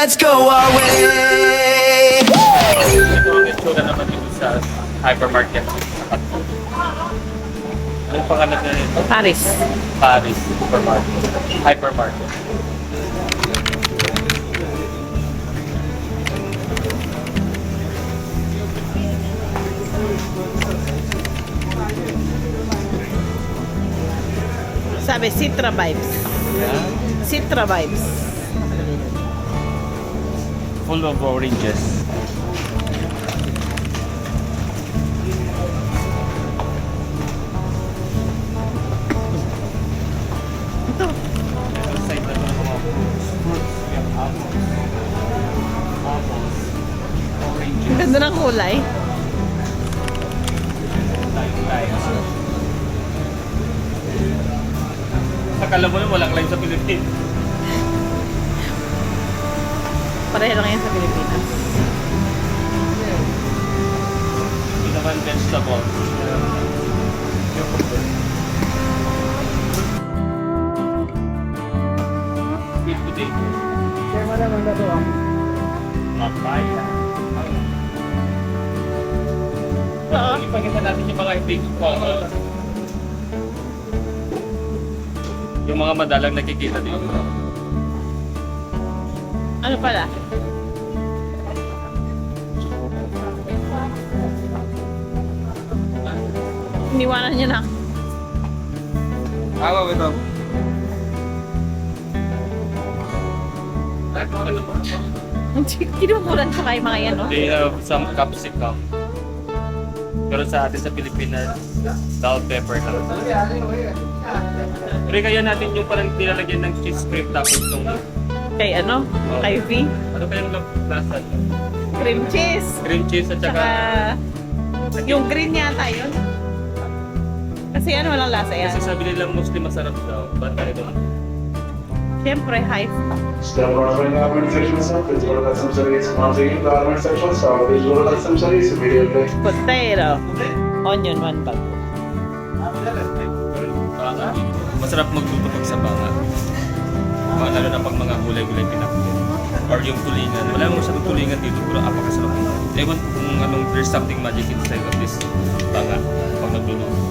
let's go our way. Ito ang itsura naman dito sa hypermarket. Anong pangalan na nito? Paris. Paris Supermarket. Hypermarket. Sabi, Citra vibes. Citra vibes. Full of oranges. Ito. Ito side na ng mga fruits. We have apples. Apples. Oranges. Ang ganda ng kulay. Limes. Akala mo na walang lime sa Pilipinas. Pareho lang yan sa Pilipinas. Hindi naman vegetable. Sweet potato. Kaya mo naman na doon. Papaya. Oo. Ipakita natin yung mga big color. Yung mga madalang nakikita dito. Ano pala? Iniwanan niya na. Awa ito. Kinukulan ko kayo mga yan, no? They have some capsicum. Pero sa atin sa Pilipinas, bell pepper lang. Pero kaya natin yung parang nilalagyan ng cheese cream tapos nung Kay ano? Kay V. ano kayang lasa? Cream cheese. Cream cheese at Tsaka saka yung green yata yun. Kasi ano walang lasa yan. kasi sabi nila mostly masarap daw. Ba't tayo doon? Siyempre, high. Step offering garment section stuff, visual custom service, mounting garment section stuff, visual custom service immediately. Potato. Onion, one bag. Banga. Masarap magluto pag sa banga. Lalo na pag mga gulay-gulay pinakit. Or yung tulingan. Wala mo masyadong tulingan dito, pero apakasarap. Ewan kung anong there's something magic inside of this banga pag nagluluto.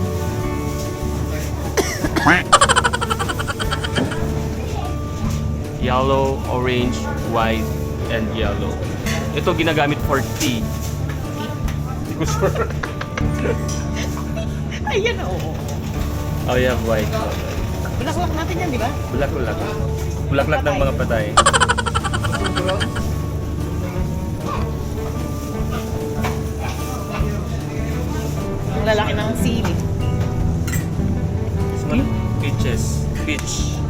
Yellow, orange, white, and yellow. Ito ginagamit for tea. Hindi ko sure. Ayan, oo. Oh, you have white. Bulaklak natin yan, di ba? Bulaklak. Bulaklak ng mga patay. Ang lalaki ng sili. This one, peaches. Peach.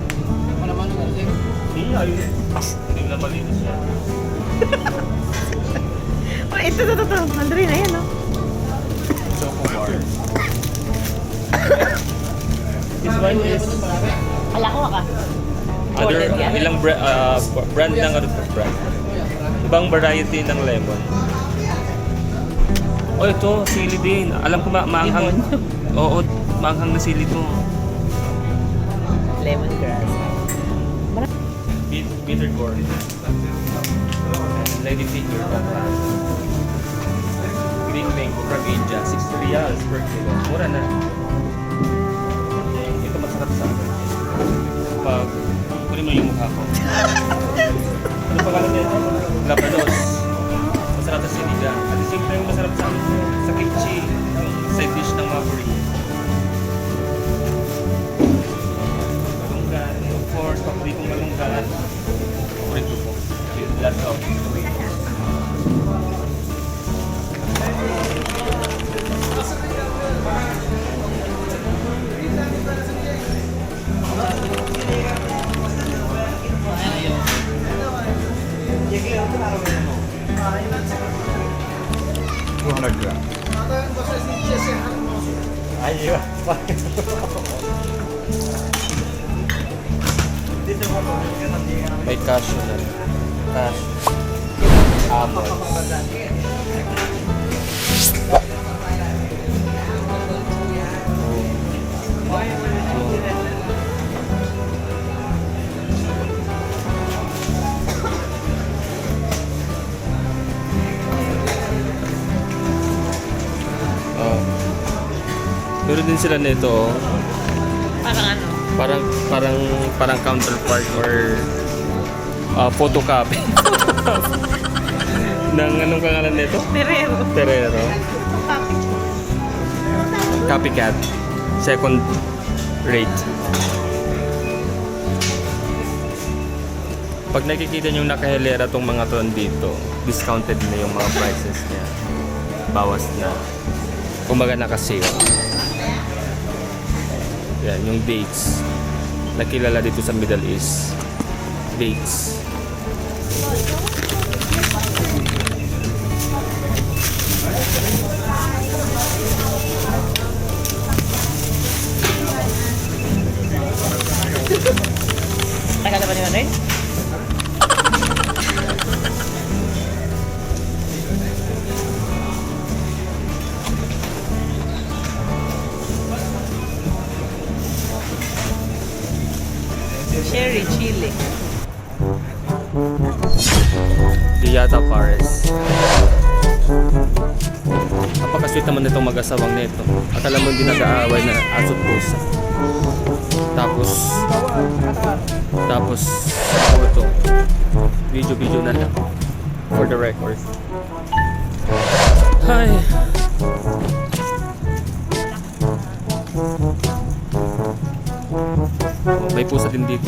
Ano naman ang asin? Hindi, ayun. Hindi na malinis yan. Oh, ito. Mandarin, ayan, no? Choco bar. This one is Ala ko ka. other, Golden yan. ilang brand ng ano to, brand. Ibang variety ng lemon. Oh, ito, sili din. Alam ko maanghang. Oo, maanghang na sili to. Lemongrass. Bitter gourd. Lady finger. Green mango from India. 60 reals per kilo. Mura na. Ito masarap sa akin. Pag kunin mo yung mukha ko. Ano pangalan nito? Labanos. Masarap sa sinigang. At the same time, masarap sa kimchi. Yung side dish ng mga Korean. Malunggan. Of course, paborito kong malunggan. Paborito ko. With lots of tomato. May cashew na. Cashew. Almonds. Pero din sila nito, oh. Parang ano? Parang counterpart or photocopy ng anong pangalan nito? Terero. Terero. Papi. Copycat. Second rate. Pag nakikita nyo nakahilera tong mga ton dito, discounted na yung mga prices niya. Bawas na. Kumbaga nakasale. Yan, yung dates. Nakilala dito sa Middle East. Dates. Tagal naman yun, eh? Cherry chili. Di yata Pares. Napaka-sweet naman itong mag-asawang nito. Akala mo hindi nag-aaway na aso't pusa. Tapos ano ito? Video na lang. For the record. Hi. Oh, may pusa din dito.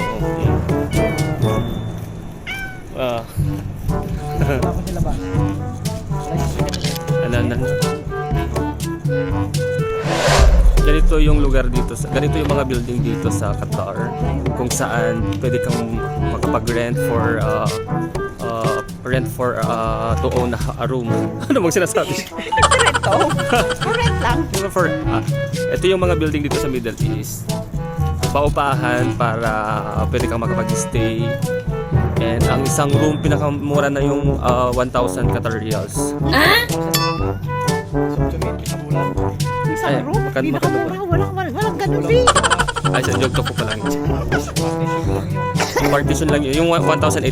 Oh. Dapat nila ba? Ano. Ganito yung lugar dito, ganito yung mga building dito sa Qatar kung saan pwede kang makapag-rent for to own a room. Ano bang sinasabi? Ito. Correct lang. Ito yung mga building dito sa Middle East. Paupahan para pwede kang makapag-stay. And ang isang room pinakamura na yung 1,000 Qatar Riyals. Isang room. Pinakamura. Walang ganun din. Ay, sa joke ko pa lang. Partition lang yun. Yung 1,000.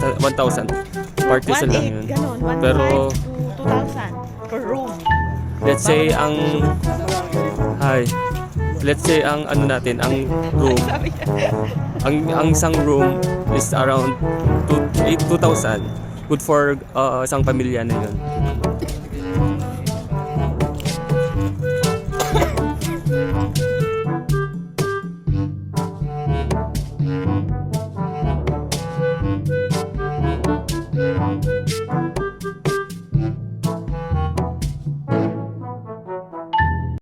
Partition lang yun. Ganon. 1,500 Pero to 2,000 per room. let's say ang ano natin, ang room, ang isang room is around 2,000. Good for isang pamilya na yun.